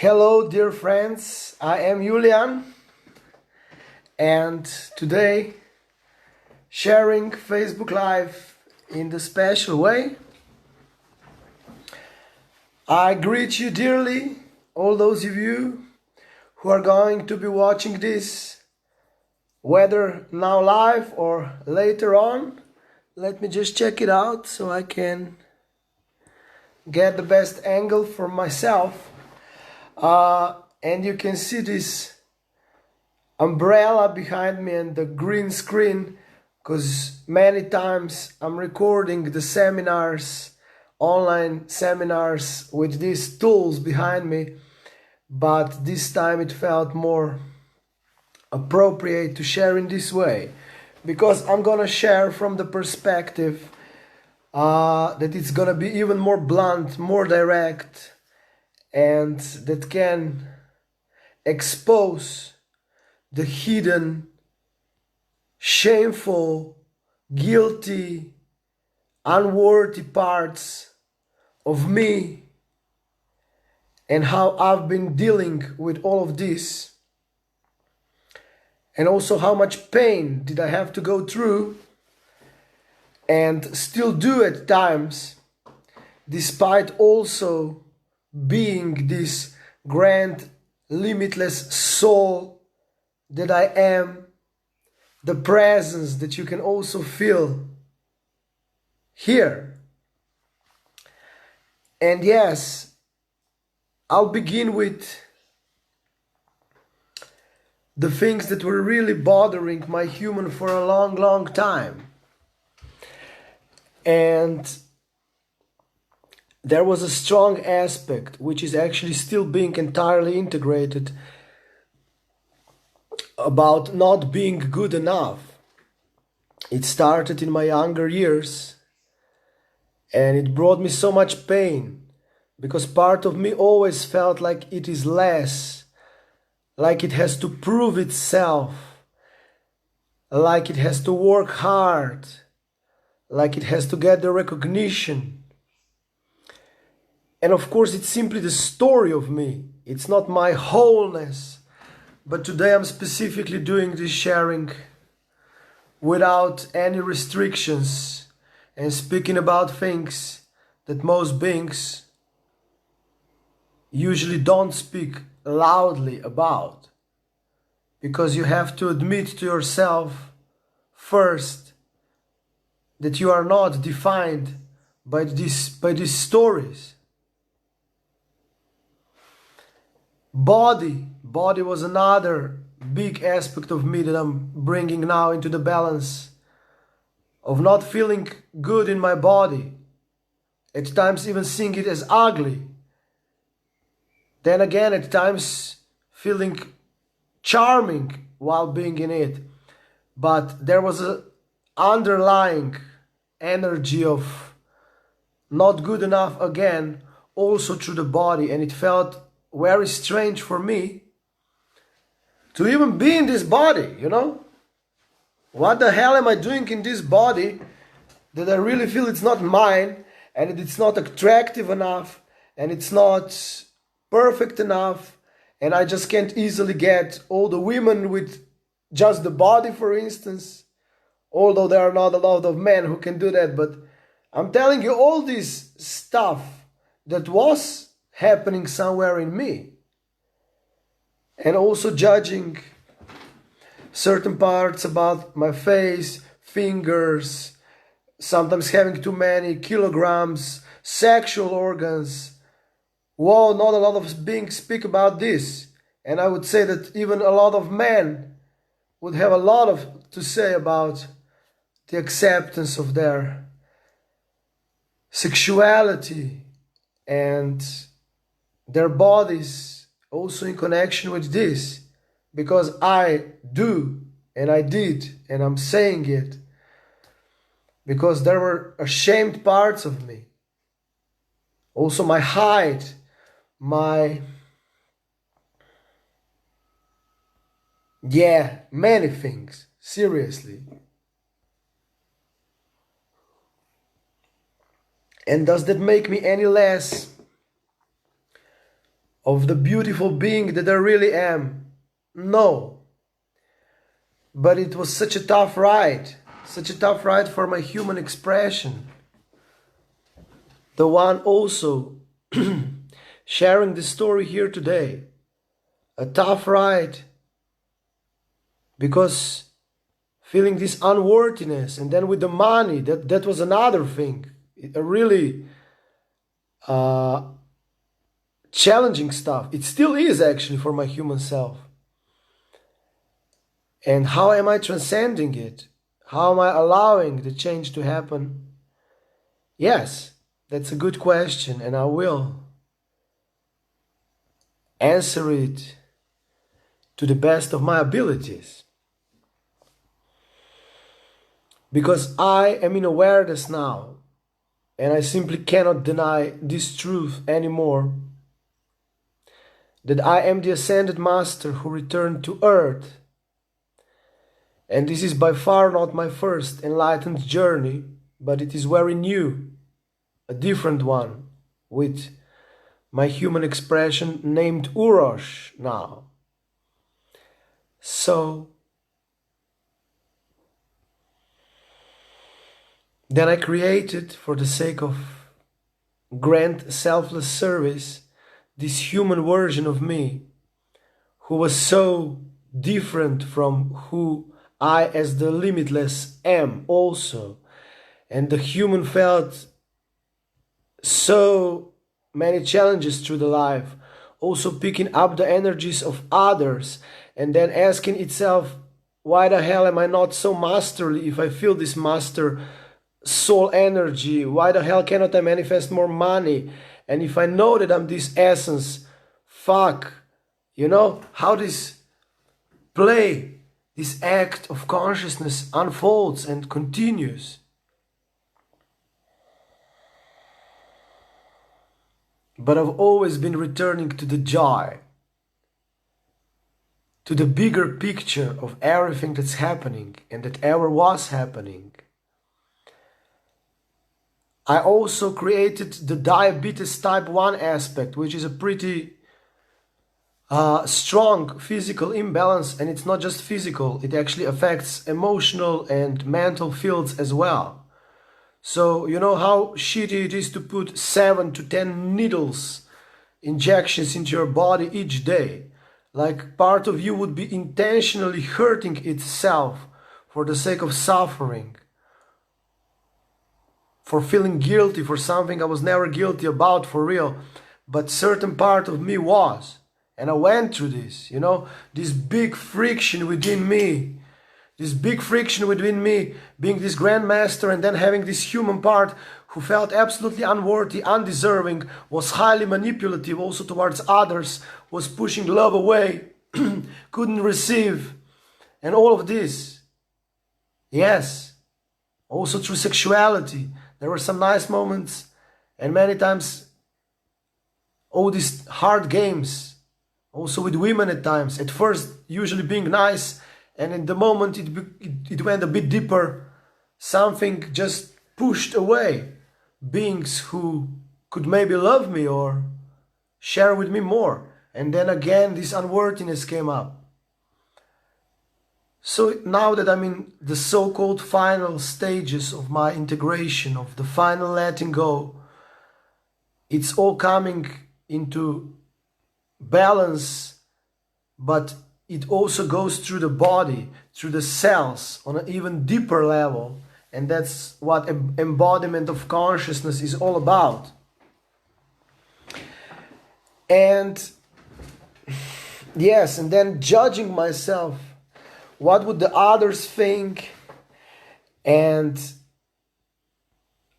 Hello, dear friends. I am Julian, and today sharing Facebook Live in the special way. I greet you dearly, all those of you who are going to be watching this, whether now live or later on. Let me just check it out so I can get the best angle for myself. And you can see this umbrella behind me and the green screen, because many times I'm recording the seminars, online seminars, with these tools behind me, but this time it felt more appropriate to share in this way, because I'm gonna share from the perspective that it's gonna be even more blunt, more direct, and that can expose the hidden, shameful, guilty, unworthy parts of me, and how I've been dealing with all of this, and also how much pain did I have to go through and still do at times, despite also being this grand, limitless soul that I am, the presence that you can also feel here. And yes, I'll begin with the things that were really bothering my human for a long, long time. And there was a strong aspect which is actually still being entirely integrated about not being good enough. It started in my younger years, and it brought me so much pain, because part of me always felt like it is less, like it has to prove itself, like it has to work hard, like it has to get the recognition. And of course, it's simply the story of me. It's not my wholeness. But today I'm specifically doing this sharing without any restrictions and speaking about things that most beings usually don't speak loudly about. Because you have to admit to yourself first that you are not defined by these stories. Body was another big aspect of me that I'm bringing now into the balance, of not feeling good in my body, at times even seeing it as ugly, then again at times feeling charming while being in it. But there was an underlying energy of not good enough again, also through the body, and it felt very strange for me to even be in this body, you know? What the hell am I doing in this body that I really feel it's not mine, and it's not attractive enough, and it's not perfect enough, and I just can't easily get all the women with just the body, for instance, although there are not a lot of men who can do that. But I'm telling you, all this stuff that was happening somewhere in me, and also judging certain parts about my face, fingers, sometimes having too many kilograms, sexual organs. Well, not a lot of beings speak about this, and I would say that even a lot of men would have a lot to say about the acceptance of their sexuality and their bodies, also in connection with this, because I do, and I did, and I'm saying it, because there were ashamed parts of me. Also my height, many things, seriously. And does that make me any less of the beautiful being that I really am. No. But it was such a tough ride for my human expression. The one also sharing the story here today. A tough ride because feeling this unworthiness, and then with the money, that was another thing. A really challenging stuff. It still is actually for my human self. And how am I transcending it? How am I allowing the change to happen? Yes, that's a good question, and I will answer it to the best of my abilities. Because I am in awareness now, and I simply cannot deny this truth anymore, that I am the Ascended Master who returned to Earth. And this is by far not my first enlightened journey, but it is very new, a different one, with my human expression named Urosh now. So, then I created, for the sake of grand selfless service, this human version of me, who was so different from who I as the limitless am also. And the human felt so many challenges through the life, also picking up the energies of others and then asking itself, why the hell am I not so masterly if I feel this master soul energy? Why the hell cannot I manifest more money? And if I know that I'm this essence, fuck, you know, how this play, this act of consciousness unfolds and continues. But I've always been returning to the joy, to the bigger picture of everything that's happening and that ever was happening. I also created the diabetes type 1 aspect, which is a pretty strong physical imbalance, and it's not just physical, it actually affects emotional and mental fields as well. So you know how shitty it is to put 7 to 10 needles, injections into your body each day. Like part of you would be intentionally hurting itself for the sake of suffering, for feeling guilty for something I was never guilty about for real, but certain part of me was. And I went through this, you know, this big friction within me. This big friction within me, being this grandmaster and then having this human part who felt absolutely unworthy, undeserving, was highly manipulative also towards others, was pushing love away, couldn't receive, and all of this. Yes, also through sexuality. There were some nice moments, and many times all these hard games, also with women at times, at first usually being nice, and in the moment it went a bit deeper, something just pushed away beings who could maybe love me or share with me more. And then again this unworthiness came up. So now that I'm in the so-called final stages of my integration, of the final letting go, it's all coming into balance, but it also goes through the body, through the cells on an even deeper level. And that's what embodiment of consciousness is all about. And yes, and then judging myself, what would the others think? And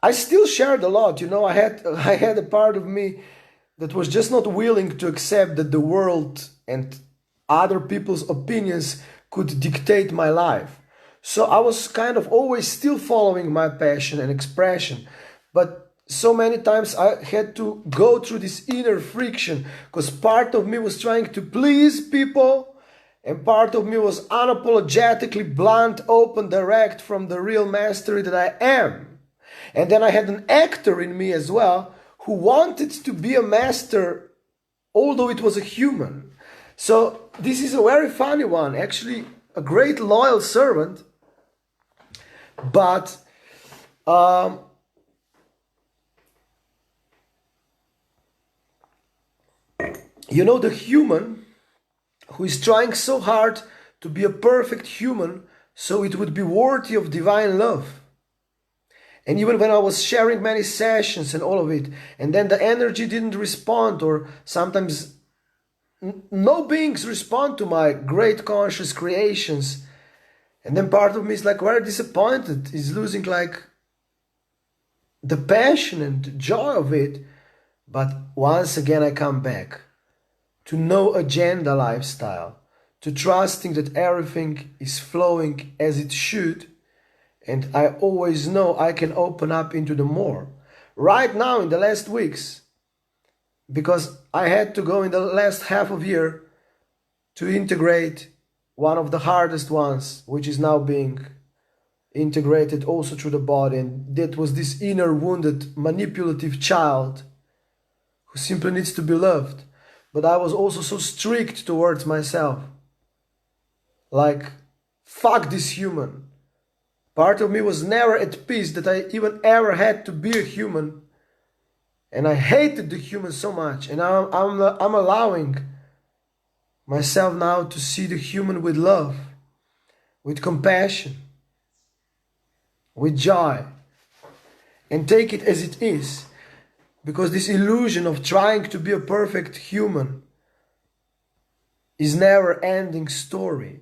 I still shared a lot, you know, I had a part of me that was just not willing to accept that the world and other people's opinions could dictate my life. So I was kind of always still following my passion and expression. But so many times I had to go through this inner friction because part of me was trying to please people and part of me was unapologetically blunt, open, direct from the real mastery that I am. And then I had an actor in me as well who wanted to be a master although it was a human. So this is a very funny one, actually a great loyal servant, but you know, the human who is trying so hard to be a perfect human so it would be worthy of divine love. And even when I was sharing many sessions and all of it, and then the energy didn't respond, or sometimes no beings respond to my great conscious creations, and then part of me is like very disappointed, is losing like the passion and joy of it. But once again I come back to no agenda lifestyle, to trusting that everything is flowing as it should, and I always know I can open up into the more. Right now in the last weeks, because I had to go in the last half of year to integrate one of the hardest ones, which is now being integrated also through the body, and that was this inner wounded manipulative child who simply needs to be loved. But I was also so strict towards myself, like, fuck this human. Part of me was never at peace that I even ever had to be a human, and I hated the human so much. And I'm allowing myself now to see the human with love, with compassion, with joy, and take it as it is. Because this illusion of trying to be a perfect human is never-ending story.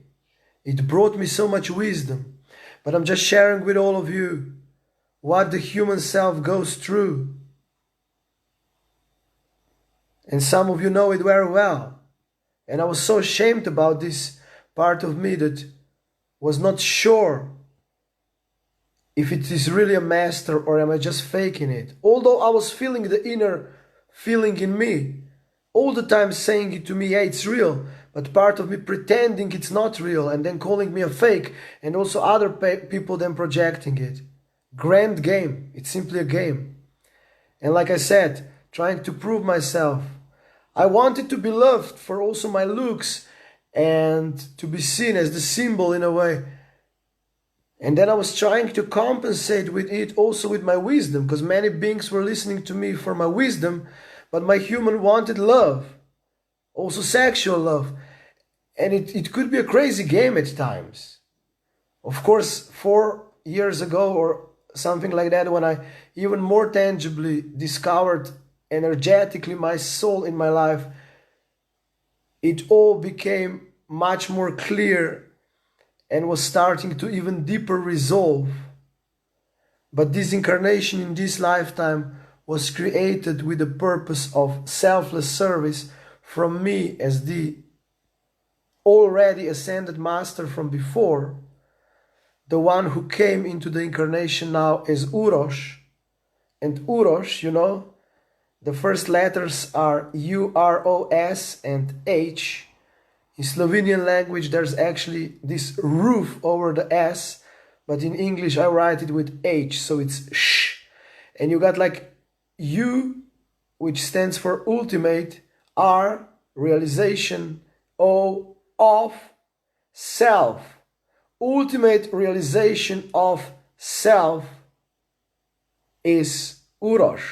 It brought me so much wisdom. But I'm just sharing with all of you what the human self goes through. And some of you know it very well. And I was so ashamed about this part of me that was not sure if it is really a master or am I just faking it. Although I was feeling the inner feeling in me, all the time saying it to me, yeah, it's real. But part of me pretending it's not real and then calling me a fake, and also other people then projecting it. Grand game. It's simply a game. And like I said, trying to prove myself. I wanted to be loved for also my looks and to be seen as the symbol in a way. And then I was trying to compensate with it also with my wisdom, because many beings were listening to me for my wisdom, but my human wanted love. Also sexual love. And it could be a crazy game at times. Of course, 4 years ago or something like that, when I even more tangibly discovered energetically my soul in my life, it all became much more clear and was starting to even deeper resolve. But this incarnation in this lifetime was created with the purpose of selfless service from me as the already ascended master from before, the one who came into the incarnation now as Uroš. And Uroš, you know, the first letters are U-R-O-S and H. In Slovenian language there's actually this roof over the S, but in English I write it with H, so it's sh. And you got like U, which stands for ultimate, R, realization, O, of, self. Ultimate realization of self is Uroš.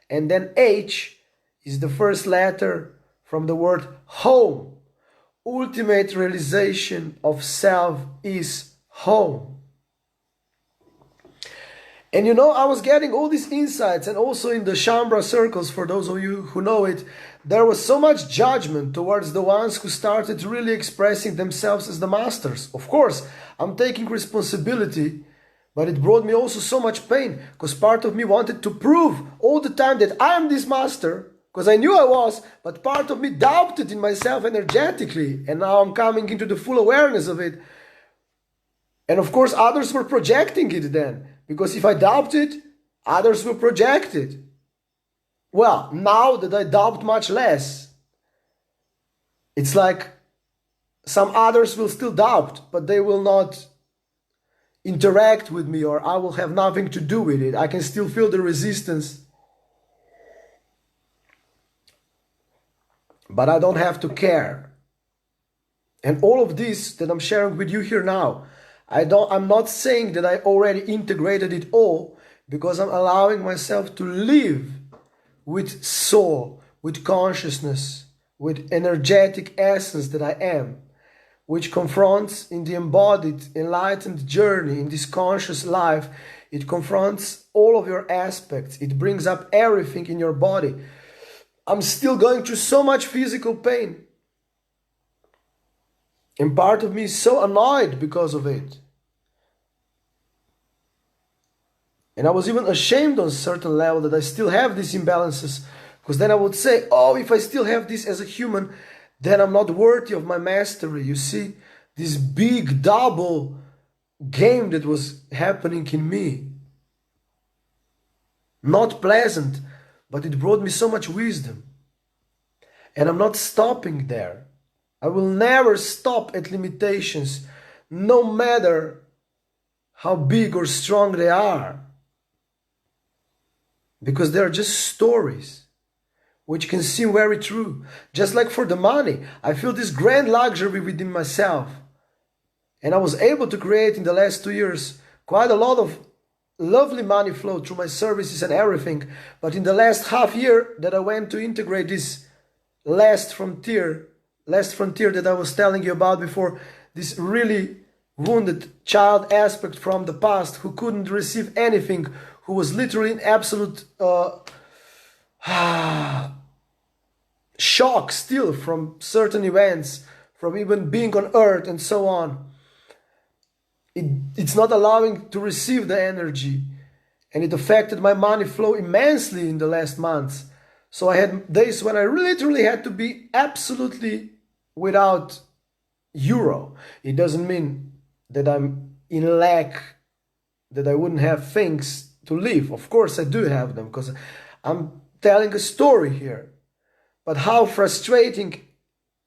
And then H is the first letter from the word home. Ultimate realization of self is home. And you know, I was getting all these insights, and also in the Shambhala circles, for those of you who know it, there was so much judgment towards the ones who started really expressing themselves as the masters. Of course, I'm taking responsibility, but it brought me also so much pain, because part of me wanted to prove all the time that I am this master, because I knew I was, but part of me doubted in myself energetically, and now I'm coming into the full awareness of it. And of course, others were projecting it then, because if I doubted, others will project it. Well, now that I doubt much less, it's like some others will still doubt, but they will not interact with me, or I will have nothing to do with it. I can still feel the resistance but I don't have to care. And all of this that I'm sharing with you here now, I'm not saying that I already integrated it all, because I'm allowing myself to live with soul, with consciousness, with energetic essence that I am, which confronts in the embodied, enlightened journey in this conscious life. It confronts all of your aspects. It brings up everything in your body. I'm still going through so much physical pain. And part of me is so annoyed because of it. And I was even ashamed on a certain level that I still have these imbalances. Because then I would say, oh, if I still have this as a human, then I'm not worthy of my mastery. You see, this big double game that was happening in me. Not pleasant, but it brought me so much wisdom. And I'm not stopping there. I will never stop at limitations, no matter how big or strong they are. Because they are just stories, which can seem very true. Just like for the money, I feel this grand luxury within myself. And I was able to create in the last 2 years quite a lot of lovely money flow through my services and everything. But in the last half year that I went to integrate this last frontier that I was telling you about before, this really wounded child aspect from the past who couldn't receive anything, who was literally in absolute shock still from certain events, from even being on earth and so on. It's not allowing to receive the energy, and it affected my money flow immensely in the last months. So I had days when I literally had to be absolutely without euro. It doesn't mean that I'm in lack, that I wouldn't have things to live. Of course I do have them, because I'm telling a story here. But how frustrating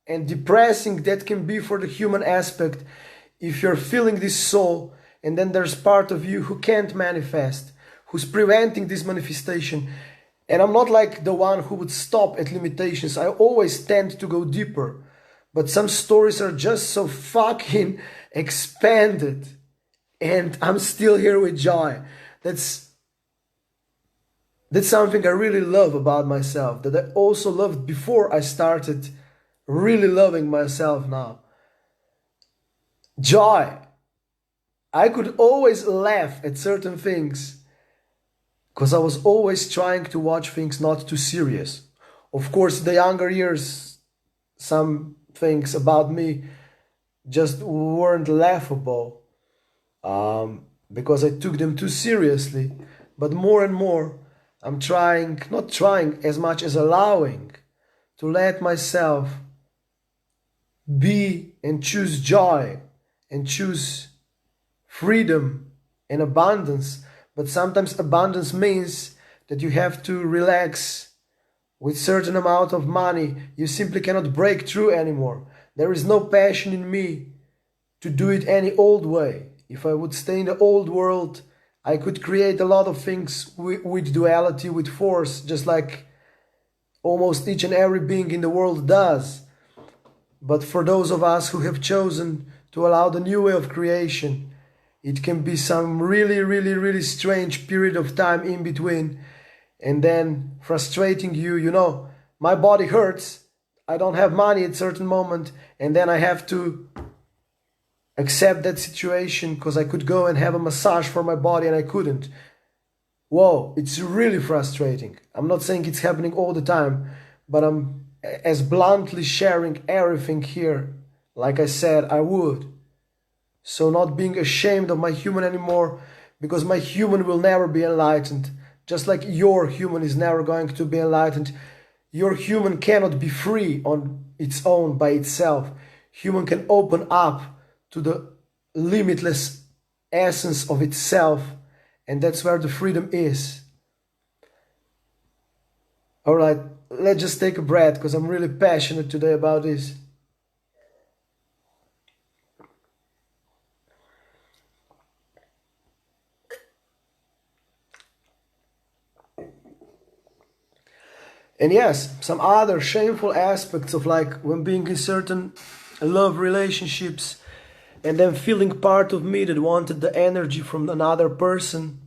and depressing that can be for the human aspect if you're feeling this soul and then there's part of you who can't manifest, who's preventing this manifestation. And I'm not like the one who would stop at limitations. I always tend to go deeper. But some stories are just so fucking expanded. And I'm still here with joy. That's something I really love about myself, that I also loved before I started really loving myself now. Joy. I could always laugh at certain things because I was always trying to watch things not too serious. Of course, the younger years, some things about me just weren't laughable because I took them too seriously. But more and more, I'm trying, not trying as much as allowing, to let myself be and choose joy and choose freedom and abundance. But sometimes abundance means that you have to relax with certain amount of money. You simply cannot break through anymore. There is no passion in me to do it any old way. If I would stay in the old world, I could create a lot of things with duality, with force, just like almost each and every being in the world does. But for those of us who have chosen to allow the new way of creation, it can be some really, really, really strange period of time in between, and then frustrating you. You know, my body hurts, I don't have money at a certain moment, and then I have to accept that situation because I could go and have a massage for my body and I couldn't. Whoa, it's really frustrating. I'm not saying it's happening all the time, but I'm as bluntly sharing everything here like I said I would. So not being ashamed of my human anymore, because my human will never be enlightened. Just like your human is never going to be enlightened. Your human cannot be free on its own by itself. Human can open up to the limitless essence of itself, and that's where the freedom is. Alright, let's just take a breath because I'm really passionate today about this. And yes, some other shameful aspects of like when being in certain love relationships and then feeling part of me that wanted the energy from another person,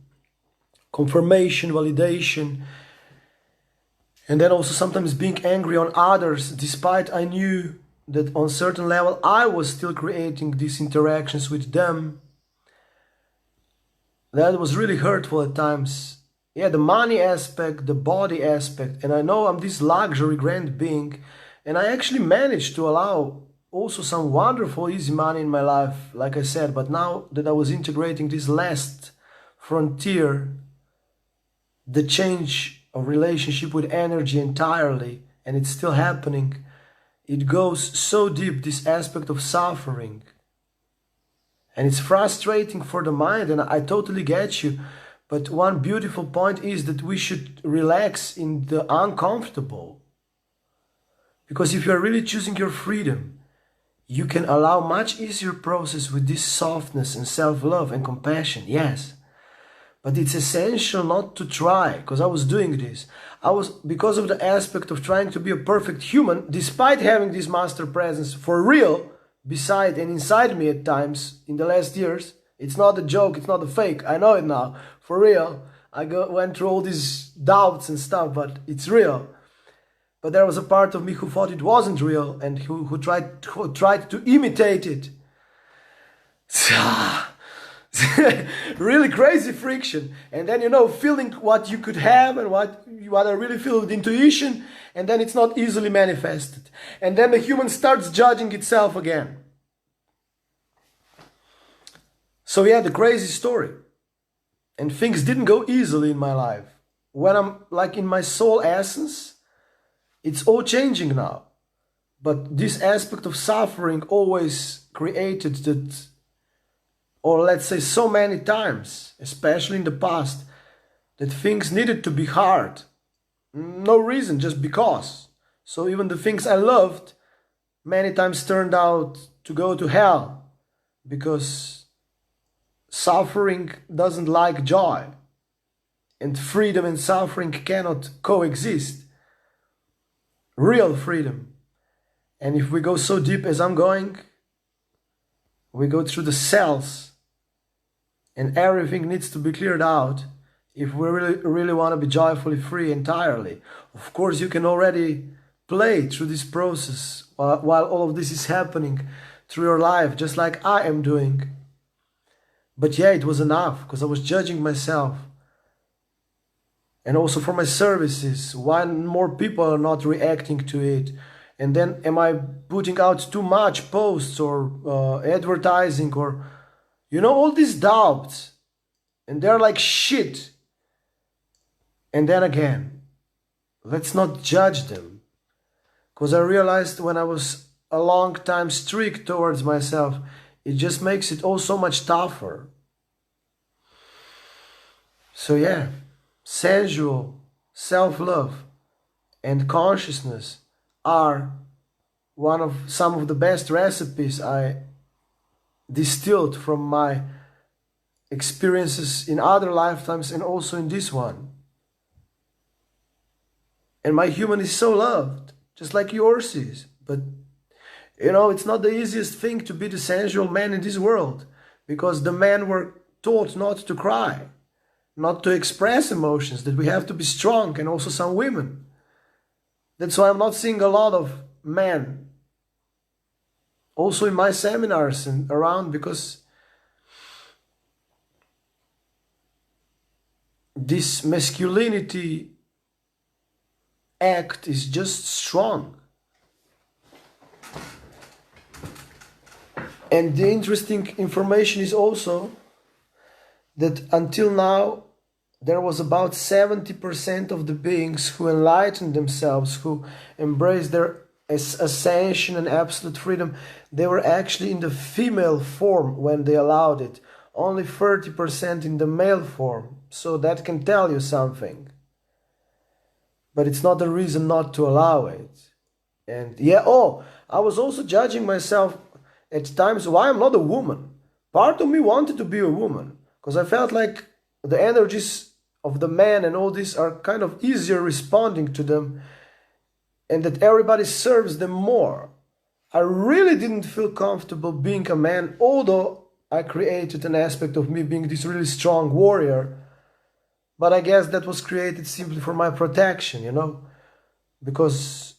confirmation, validation, and then also sometimes being angry on others despite I knew that on certain level I was still creating these interactions with them. That was really hurtful at times. Yeah, the money aspect, the body aspect, and I know I'm this luxury grand being, and I actually managed to allow also some wonderful easy money in my life, like I said, but now that I was integrating this last frontier, the change of relationship with energy entirely, and it's still happening, it goes so deep, this aspect of suffering. And it's frustrating for the mind, and I totally get you. But one beautiful point is that we should relax in the uncomfortable. Because if you are really choosing your freedom, you can allow much easier process with this softness and self-love and compassion, yes. But it's essential not to try, because I was doing this. Because of the aspect of trying to be a perfect human, despite having this master presence for real, beside and inside me at times in the last years. It's not a joke, it's not a fake, I know it now, for real. I went through all these doubts and stuff, but it's real. But there was a part of me who thought it wasn't real and who tried to imitate it. Really crazy friction. And then, feeling what you could have and what I really feel with intuition, and then it's not easily manifested. And then the human starts judging itself again. So yeah, the crazy story. And things didn't go easily in my life. When I'm like in my soul essence, it's all changing now. But this aspect of suffering always created that, or let's say so many times, especially in the past, that things needed to be hard. No reason, just because. So even the things I loved many times turned out to go to hell, because suffering doesn't like joy, and freedom and suffering cannot coexist. Real freedom. And if we go so deep as I'm going, we go through the cells, and everything needs to be cleared out if we really want to be joyfully free entirely. Of course, you can already play through this process while all of this is happening through your life, just like I am doing. But yeah, it was enough, because I was judging myself. And also for my services, why more people are not reacting to it? And then am I putting out too much posts or advertising or, all these doubts. And they're like shit. And then again, let's not judge them. Because I realized when I was a long time strict towards myself, it just makes it all so much tougher. So yeah, sensual, self-love and consciousness are some of the best recipes I distilled from my experiences in other lifetimes and also in this one. And my human is so loved, just like yours is. But, it's not the easiest thing to be the sensual man in this world, because the men were taught not to cry, not to express emotions, that we have to be strong, and also some women. That's why I'm not seeing a lot of men also in my seminars and around, because this masculinity act is just strong. And the interesting information is also that until now there was about 70% of the beings who enlightened themselves, who embraced their ascension and absolute freedom, they were actually in the female form when they allowed it. Only 30% in the male form. So that can tell you something. But it's not a reason not to allow it. And yeah, I was also judging myself at times why I'm not a woman. Part of me wanted to be a woman, because I felt like the energies of the man and all this are kind of easier responding to them. and that everybody serves them more. I really didn't feel comfortable being a man, although I created an aspect of me being this really strong warrior. But I guess that was created simply for my protection, you know, because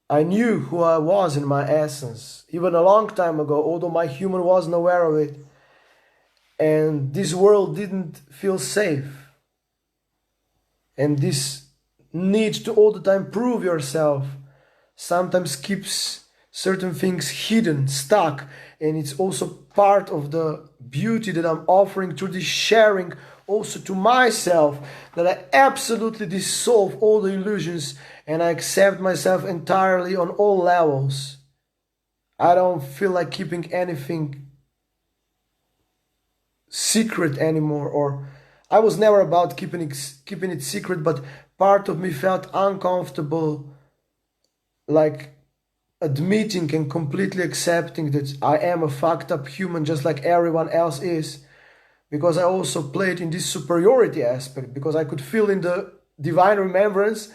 I knew who I was in my essence, even a long time ago, although my human wasn't aware of it. And this world didn't feel safe. And this need to all the time prove yourself sometimes keeps certain things hidden, stuck. And it's also part of the beauty that I'm offering through this sharing also to myself, that I absolutely dissolve all the illusions and I accept myself entirely on all levels. I don't feel like keeping anything secret anymore, or I was never about keeping it secret, but part of me felt uncomfortable, like admitting and completely accepting that I am a fucked up human just like everyone else is, because I also played in this superiority aspect, because I could feel in the divine remembrance,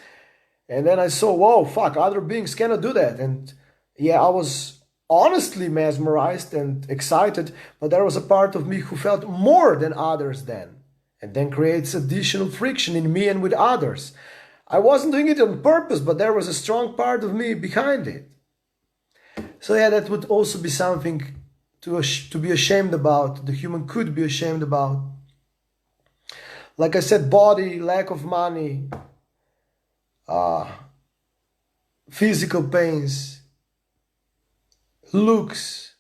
and then I saw, whoa, fuck, other beings cannot do that. And yeah, I was honestly mesmerized and excited, but there was a part of me who felt more than others then, and then creates additional friction in me and with others. I wasn't doing it on purpose, but there was a strong part of me behind it. So yeah, that would also be something to be ashamed about. The human could be ashamed about. Like I said, body, lack of money, physical pains, looks.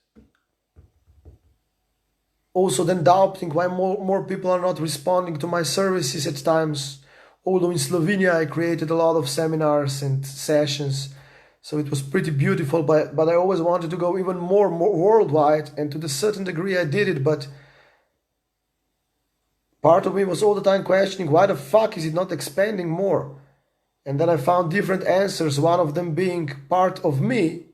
Also then doubting why more people are not responding to my services at times. Although in Slovenia I created a lot of seminars and sessions, so it was pretty beautiful, but I always wanted to go even more worldwide, and to a certain degree I did it, but part of me was all the time questioning, why the fuck is it not expanding more? And then I found different answers, one of them being part of me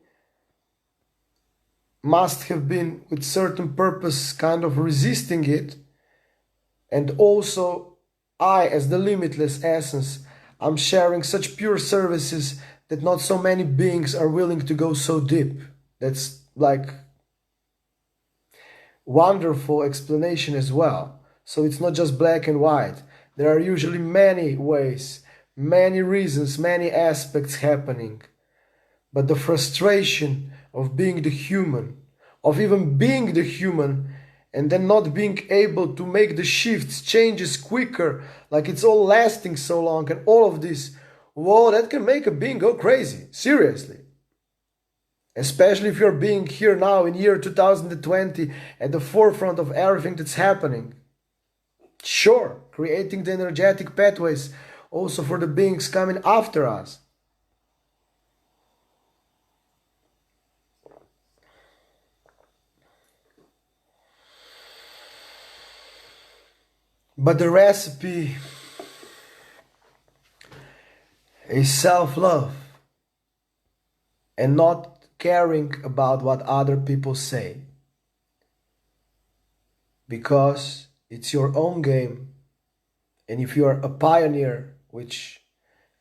must have been with certain purpose kind of resisting it, and also I, as the limitless essence, I'm sharing such pure services that not so many beings are willing to go so deep. That's like wonderful explanation as well. So it's not just black and white. There are usually many ways, many reasons, many aspects happening. But the frustration of being the human, of even being the human, and then not being able to make the shifts, changes quicker, like it's all lasting so long, and all of this, whoa, that can make a being go crazy, seriously. Especially if you're being here now in year 2020 at the forefront of everything that's happening. Sure, creating the energetic pathways also for the beings coming after us. But the recipe is self-love and not caring about what other people say, because it's your own game. And if you are a pioneer, which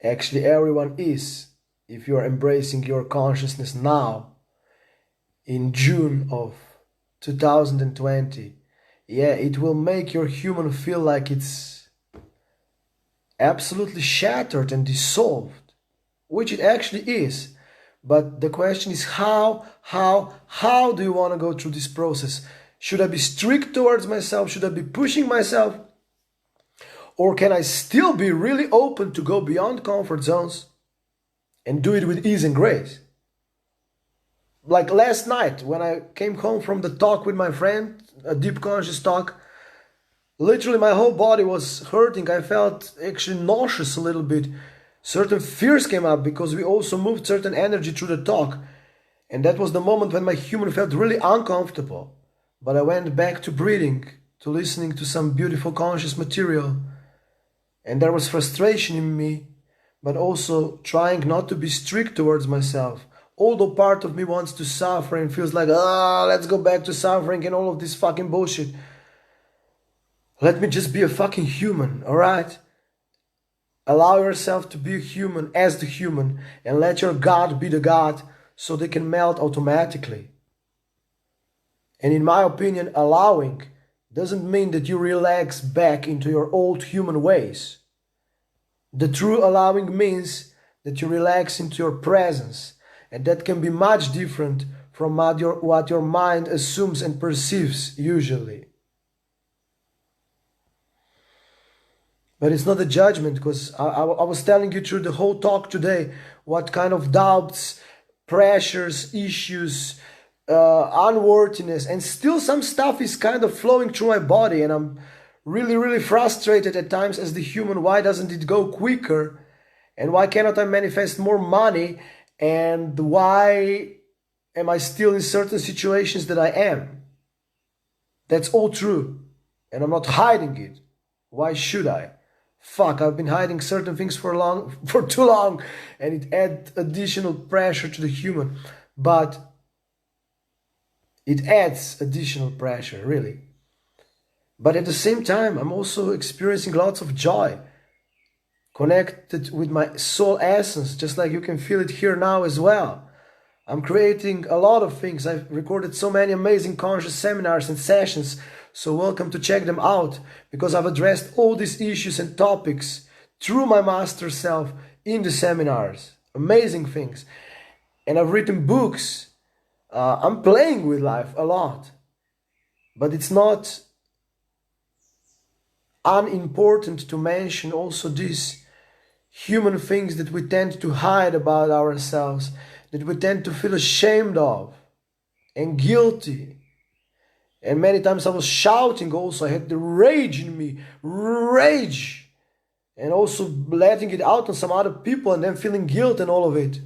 actually everyone is, if you are embracing your consciousness now in June of 2020, yeah, it will make your human feel like it's absolutely shattered and dissolved, which it actually is. But the question is how do you want to go through this process? Should I be strict towards myself? Should I be pushing myself? Or can I still be really open to go beyond comfort zones and do it with ease and grace? Like last night when I came home from the talk with my friend, a deep conscious talk, literally my whole body was hurting. I felt actually nauseous a little bit. Certain fears came up because we also moved certain energy through the talk. And that was the moment when my human felt really uncomfortable. But I went back to breathing, to listening to some beautiful conscious material. And there was frustration in me, but also trying not to be strict towards myself. Although part of me wants to suffer and feels like, let's go back to suffering and all of this fucking bullshit. Let me just be a fucking human, alright? Allow yourself to be a human as the human, and let your God be the God, so they can melt automatically. And in my opinion, allowing doesn't mean that you relax back into your old human ways. The true allowing means that you relax into your presence, and that can be much different from what your mind assumes and perceives usually. But it's not a judgment, because I was telling you through the whole talk today what kind of doubts, pressures, issues, unworthiness, and still some stuff is kind of flowing through my body, and I'm really frustrated at times as the human. Why doesn't it go quicker? And why cannot I manifest more money? And why am I still in certain situations that I am? That's all true, and I'm not hiding it. Why should I? Fuck, I've been hiding certain things for too long, and it adds additional pressure to the human. But it adds additional pressure, really. But at the same time, I'm also experiencing lots of joy, connected with my soul essence, just like you can feel it here now as well. I'm creating a lot of things. I've recorded so many amazing conscious seminars and sessions, so welcome to check them out, because I've addressed all these issues and topics through my master self in the seminars. Amazing things. And I've written books. I'm playing with life a lot. But it's not unimportant to mention also these human things that we tend to hide about ourselves, that we tend to feel ashamed of and guilty. And many times I was shouting also. I had the rage in me, rage, and also letting it out on some other people and then feeling guilt and all of it.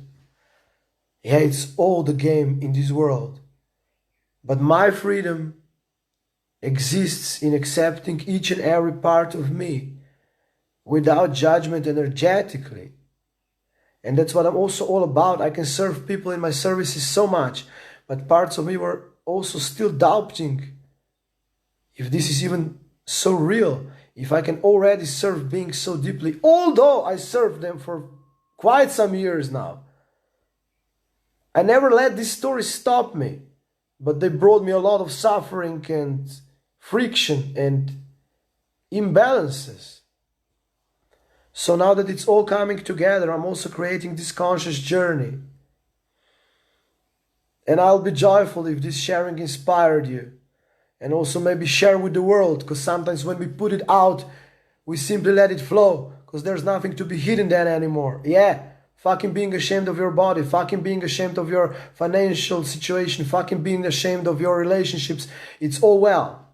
Yeah, it's all the game in this world. But my freedom exists in accepting each and every part of me without judgment, energetically. And that's what I'm also all about. I can serve people in my services so much, but parts of me were also still doubting if this is even so real, if I can already serve beings so deeply, although I served them for quite some years now. I never let these stories stop me, but they brought me a lot of suffering and friction and imbalances. So now that it's all coming together, I'm also creating this conscious journey. And I'll be joyful if this sharing inspired you. And also maybe share with the world, because sometimes when we put it out, we simply let it flow, because there's nothing to be hidden then anymore. Yeah, fucking being ashamed of your body, fucking being ashamed of your financial situation, fucking being ashamed of your relationships, it's all well.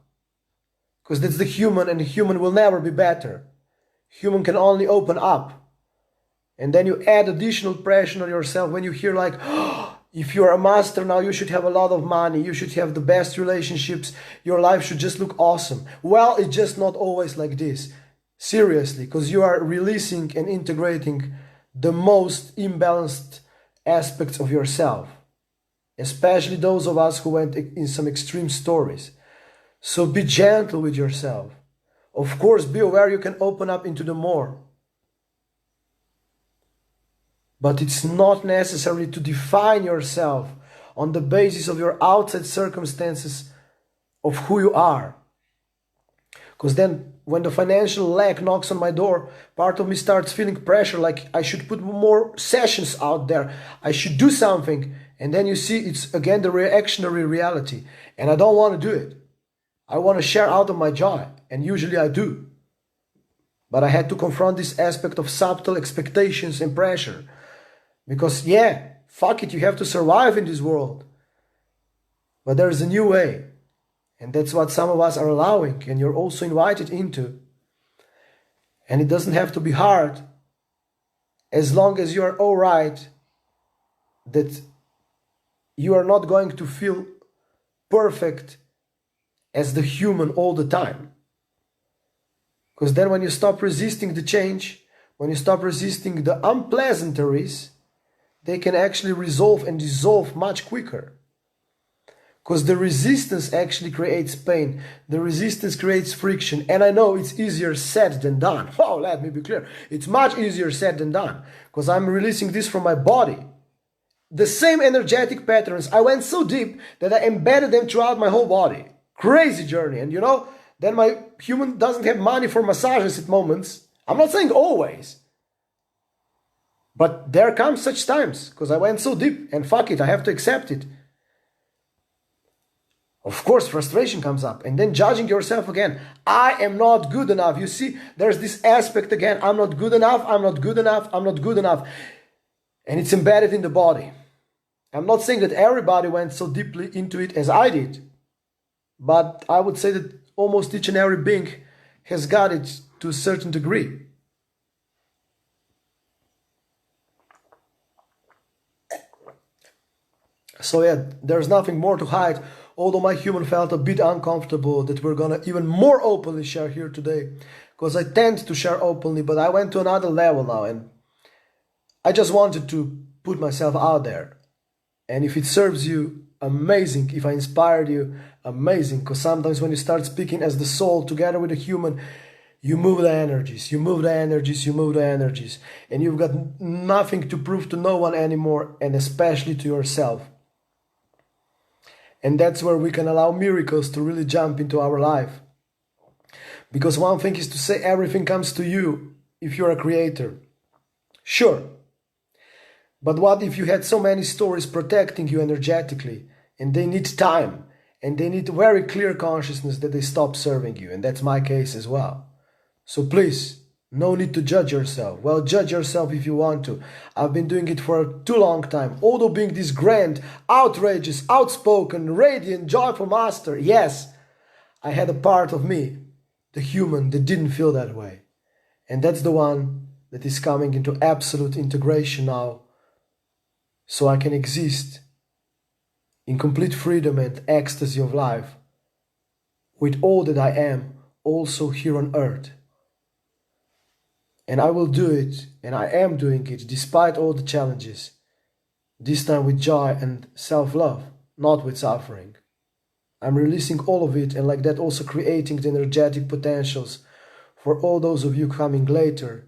Because that's the human, and the human will never be better. Human can only open up. And then you add additional pressure on yourself when you hear like, oh, if you're a master now, you should have a lot of money, you should have the best relationships, your life should just look awesome. Well, it's just not always like this. Seriously, because you are releasing and integrating the most imbalanced aspects of yourself. Especially those of us who went in some extreme stories. So be gentle with yourself. Of course, be aware you can open up into the more. But it's not necessary to define yourself on the basis of your outside circumstances of who you are. Because then when the financial lack knocks on my door, part of me starts feeling pressure, like I should put more sessions out there, I should do something. And then you see it's again the reactionary reality. And I don't want to do it. I want to share out of my joy. And usually I do. But I had to confront this aspect of subtle expectations and pressure. Because yeah, fuck it, you have to survive in this world. But there is a new way. And that's what some of us are allowing, and you're also invited into. And it doesn't have to be hard, as long as you are all right, that you are not going to feel perfect as the human all the time. Because then when you stop resisting the change, when you stop resisting the unpleasantries, they can actually resolve and dissolve much quicker. Because the resistance actually creates pain. The resistance creates friction. And I know it's easier said than done. Oh, let me be clear. It's much easier said than done. Because I'm releasing this from my body. The same energetic patterns, I went so deep that I embedded them throughout my whole body. Crazy journey. And you know, then my human doesn't have money for massages at moments. I'm not saying always. But there come such times. Because I went so deep. And fuck it, I have to accept it. Of course, frustration comes up, and then judging yourself again. I am not good enough. You see, there's this aspect again. I'm not good enough, I'm not good enough, I'm not good enough. And it's embedded in the body. I'm not saying that everybody went so deeply into it as I did, but I would say that almost each and every being has got it to a certain degree. So yeah, there's nothing more to hide. Although my human felt a bit uncomfortable that we're gonna even more openly share here today. Because I tend to share openly, but I went to another level now and I just wanted to put myself out there. And if it serves you, amazing. If I inspired you, amazing. Because sometimes when you start speaking as the soul together with a human, you move the energies, you move the energies, you move the energies. And you've got nothing to prove to no one anymore, and especially to yourself. And that's where we can allow miracles to really jump into our life. Because one thing is to say everything comes to you if you're a creator. Sure. But what if you had so many stories protecting you energetically, and they need time, and they need very clear consciousness that they stop serving you, and that's my case as well. So please, no need to judge yourself. Well, judge yourself if you want to. I've been doing it for a too long time. Although being this grand, outrageous, outspoken, radiant, joyful master, yes, I had a part of me, the human, that didn't feel that way. And that's the one that is coming into absolute integration now, so I can exist in complete freedom and ecstasy of life with all that I am, also here on earth. And I will do it, and I am doing it, despite all the challenges. This time with joy and self-love, not with suffering. I'm releasing all of it, and like that also creating the energetic potentials for all those of you coming later,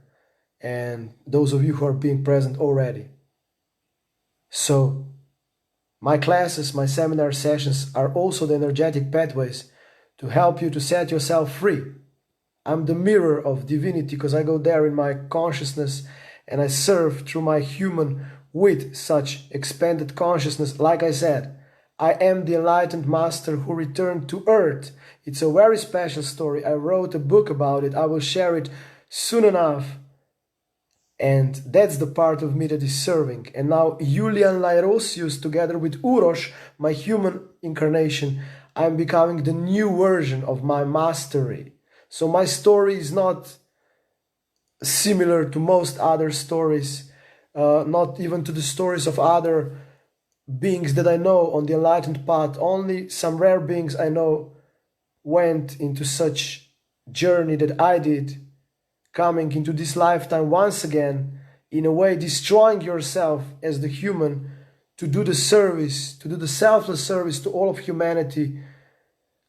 and those of you who are being present already. So, my classes, my seminar sessions are also the energetic pathways to help you to set yourself free. I'm the mirror of divinity because I go there in my consciousness and I serve through my human with such expanded consciousness. Like I said, I am the enlightened master who returned to earth. It's a very special story. I wrote a book about it. I will share it soon enough. And that's the part of me that is serving. And now Julian Lairosius, together with Urosh, my human incarnation, I'm becoming the new version of my mastery. So my story is not similar to most other stories, not even to the stories of other beings that I know on the enlightened path. Only some rare beings I know went into such journey that I did, coming into this lifetime once again, in a way destroying yourself as the human to do the service, to do the selfless service to all of humanity,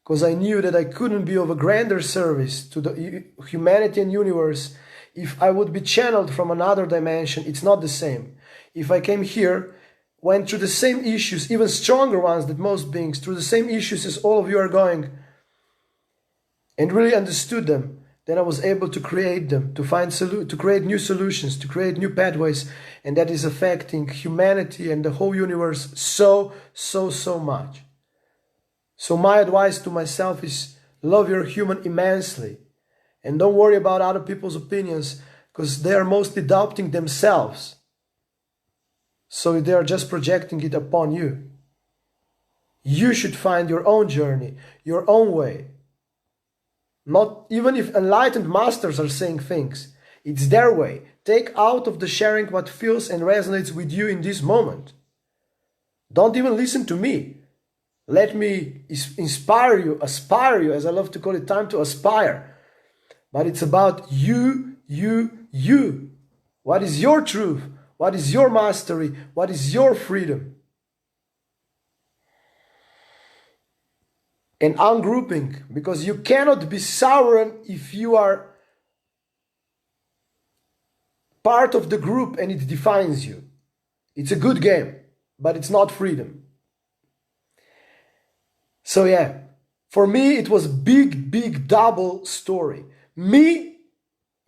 because I knew that I couldn't be of a grander service to the humanity and universe if I would be channeled from another dimension. It's not the same. If I came here, went through the same issues, even stronger ones than most beings, through the same issues as all of you are going, and really understood them, then I was able to create them, to create new solutions, to create new pathways, and that is affecting humanity and the whole universe so much. So my advice to myself is love your human immensely and don't worry about other people's opinions because they are mostly doubting themselves. So they are just projecting it upon you. You should find your own journey, your own way. Not even if enlightened masters are saying things, it's their way. Take out of the sharing what feels and resonates with you in this moment. Don't even listen to me. Let me inspire you, aspire you, as I love to call it, time to aspire. But it's about you. What is your truth? What is your mastery? What is your freedom? and ungrouping, because you cannot be sovereign if you are part of the group and it defines you. It's a good game, but it's not freedom. So yeah, for me it was big double story. Me,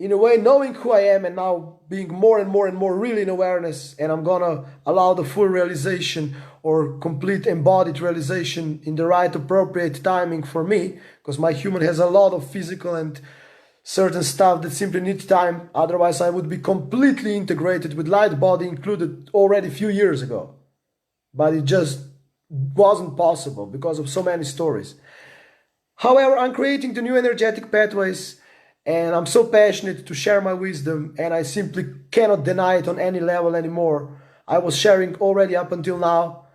in a way, knowing who I am and now being more and more really in awareness, and I'm gonna allow the full realization or complete embodied realization in the right appropriate timing for me, because my human has a lot of physical and certain stuff that simply needs time, otherwise I would be completely integrated with light body included already a few years ago. But it just wasn't possible because of so many stories. However, I'm creating the new energetic pathways, and I'm so passionate to share my wisdom, and I simply cannot deny it on any level anymore. I was sharing already up until now,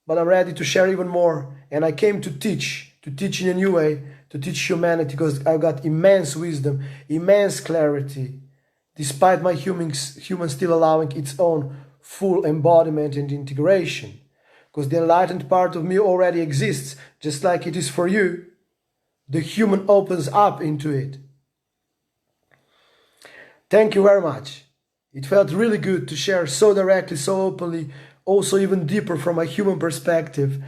but I'm ready to share even more. And I came to teach in a new way, to teach humanity, because I've got immense wisdom, immense clarity, despite my human still allowing its own full embodiment and integration. Because the enlightened part of me already exists, just like it is for you. The human opens up into it. Thank you very much. It felt really good to share so directly, so openly, also even deeper from a human perspective.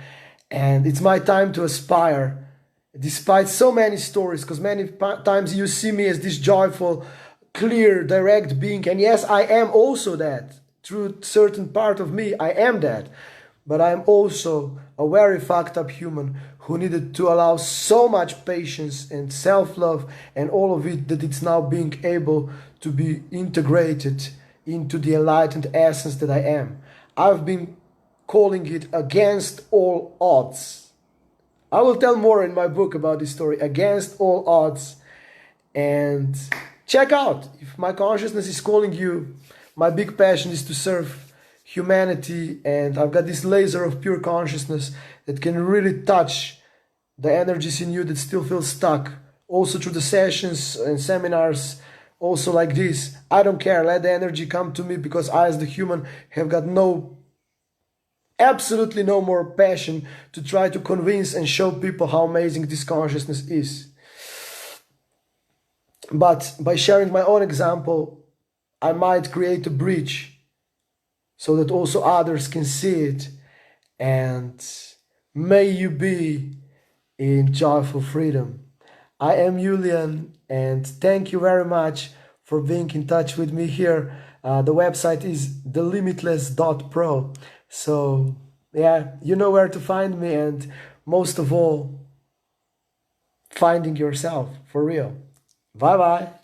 And it's my time to aspire, despite so many stories, because many times you see me as this joyful, clear, direct being. And yes, I am also that. Through certain part of me, I am that. But I am also a very fucked up human who needed to allow so much patience and self-love and all of it, that it's now being able to be integrated into the enlightened essence that I am. I've been calling it against all odds. I will tell more in my book about this story, Against All Odds. And check out, if my consciousness is calling you, my big passion is to serve humanity, and I've got this laser of pure consciousness that can really touch the energies in you that still feel stuck. Also through the sessions and seminars, also like this. I don't care, let the energy come to me, because I as the human have got absolutely no more passion to try to convince and show people how amazing this consciousness is. But by sharing my own example, I might create a bridge so that also others can see it. And may you be in joyful freedom. I am Julian, and thank you very much for being in touch with me here. The website is thelimitless.pro. So yeah, you know where to find me, and most of all, finding yourself for real. Bye bye.